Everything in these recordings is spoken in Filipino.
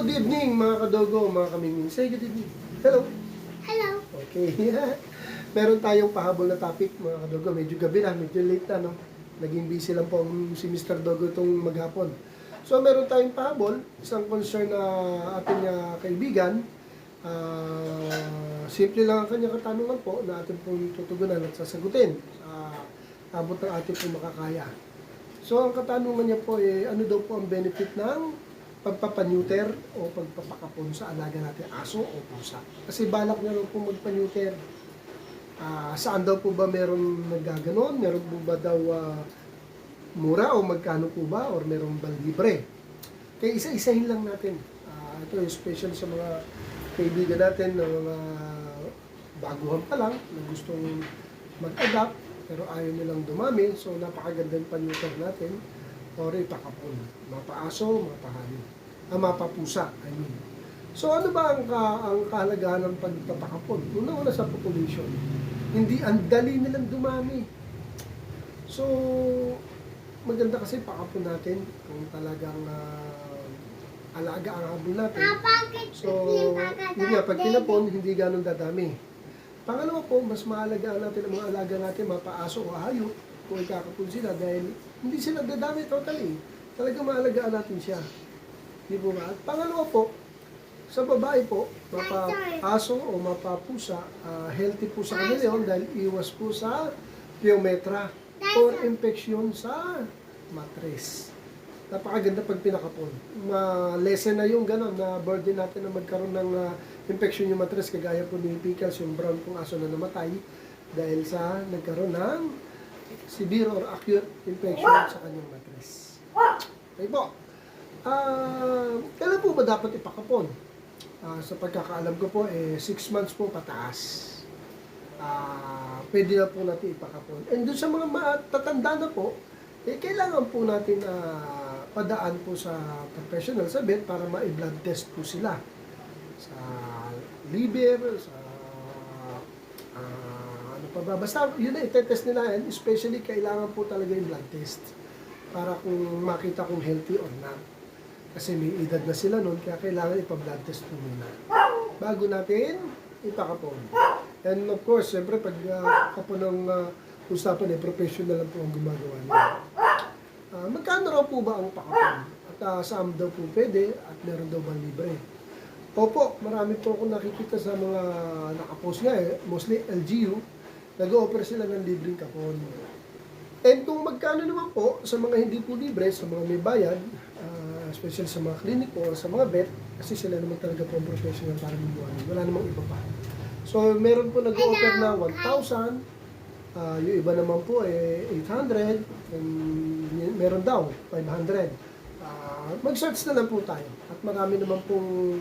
Good evening mga kadogo, mga kaminging. Say good evening. Hello. Hello. Okay. Meron tayong pahabol na topic mga kadogo. Medyo gabi na, medyo late na, no? Naging busy lang po si Mr. Dogo itong maghapon. So meron tayong pahabol, isang concern na ating kaibigan. Simple lang ang kanyang katanungan po na ating pong tutugunan at sasagutin sa abot ng ating pong makakaya. So ang katanungan niya po ano daw po ang benefit ng pagpapaneuter o pagpapakapon sa alaga natin, aso o pusa. Kasi balak niya po magpaneuter. Saan daw po ba meron naggaganon? Meron po ba daw mura o magkano po ba? Or meron ba libre? Kaya isa-isahin lang natin. Ito yung special sa mga kaibigan natin na mga baguhan pa lang na gustong mag-adapt pero ayaw nilang dumami. So napakagandang paneuter natin or ipakapon. Mapaaso, mapahani. Mapapusa, I mean. So ano ba ang kahalagahan ng pagpapakapon? Una-una sa population. Hindi, ang dali nilang dumami. So, maganda kasi pakapon natin kung talagang alaga ang habol natin. So, yun nga, pag kinapon, hindi ganun dadami. Pangalawa po, mas maalagaan natin ang mga alaga natin, mapaaso o hayop, kung ikakapon sila dahil hindi sila dadami totally. Talagang maalagaan natin siya. Di po ba? At pangalawa po, sa babae po, mapaaso o mapapusa, healthy po sa kanila yun dahil iwas po sa pyometra or infection sa matres. Napakaganda pag pinakapon. Ma-lessen na yung gano'n na burden natin na magkaroon ng infection yung matres kagaya po ni Pickles, yung brown pong aso na namatay dahil sa nagkaroon ng severe or acute infection sa kanyang matres. Okay po. Kailan po ba dapat ipakapon? Sa pagkakaalam ko po, 6 months po pataas. Pwede na po natin ipakapon. And doon sa mga matatanda na po, kailangan po natin padaan po sa professional sa vet para ma-blood test po sila. Sa liver, sa ano pa ba. Basta yun na, itetest nila yan. Especially, kailangan po talaga yung blood test para kung makita kung healthy or not. Kasi may edad na sila noon, kaya kailangan ipa-blood test po muna bago natin ipakapon. And of course, siyempre pag kapon ng usapan professional lang po ang gumagawa nila. Magkano raw po ba ang pakapon? At saan daw po pwede at meron daw bang libre? Opo, marami po akong nakikita sa mga nakapost nga mostly LGU, nag-o-offer sila ng libreng kapon. And kung magkano naman po sa mga hindi po libre, sa mga may bayad, especially sa mga clinic o sa mga vet, kasi sila naman talaga po professional para mabuhanin. Wala namang iba pa. So, meron po nag-o-offer na 1,000, yung iba naman po 800, and meron daw 500. Mag-search na lang po tayo. At marami naman pong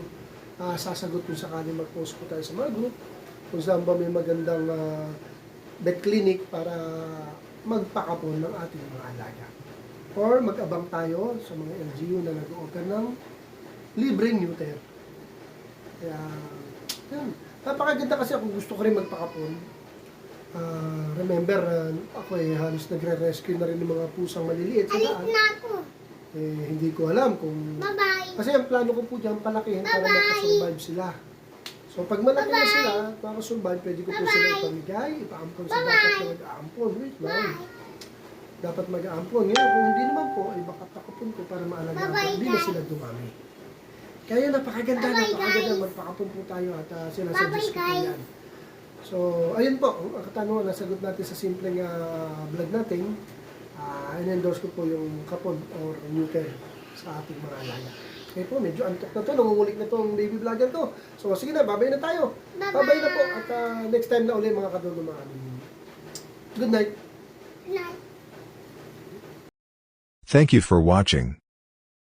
sasagot kung sakali mag-post po tayo sa mga group, kung saan ba may magandang vet clinic para magpakapon ng ating mga alaga. Or mag-abang tayo sa mga LGU na nag-o-offer ng libreng neuter. Kaya, yun. Napakaganda kasi ako gusto ko rin magpakapon. Remember, ako halos nagre-rescue na rin ng mga pusang maliliit sa daan. Hindi ko alam kung... Bye-bye. Kasi ang plano ko po dyan palakihin para makasurvive sila. So pag malaki na sila, para survive, pwede ko po sila ipamigay, ipaampon sa dapat na mag-aampon. Wait lang. Dapat mag-aampon. Ngayon, kung hindi naman po, ay baka pakapon ko para maalagaan ko. Hindi na sila dumami. Kaya napakaganda magpakapon po tayo at sinasuggest ko po yan. So, ayun po, ang katanungan, nasagot natin sa simpleng vlog natin. In-endorse ko po yung kapon or neuter sa ating mga alaga. Okay po, medyo antok na to, nangungulik na tong baby vlogger ko. So, sige na, babay na tayo. Babay na po at next time na ulit mga kadogo mga aming. Good night. Night. Thank you for watching.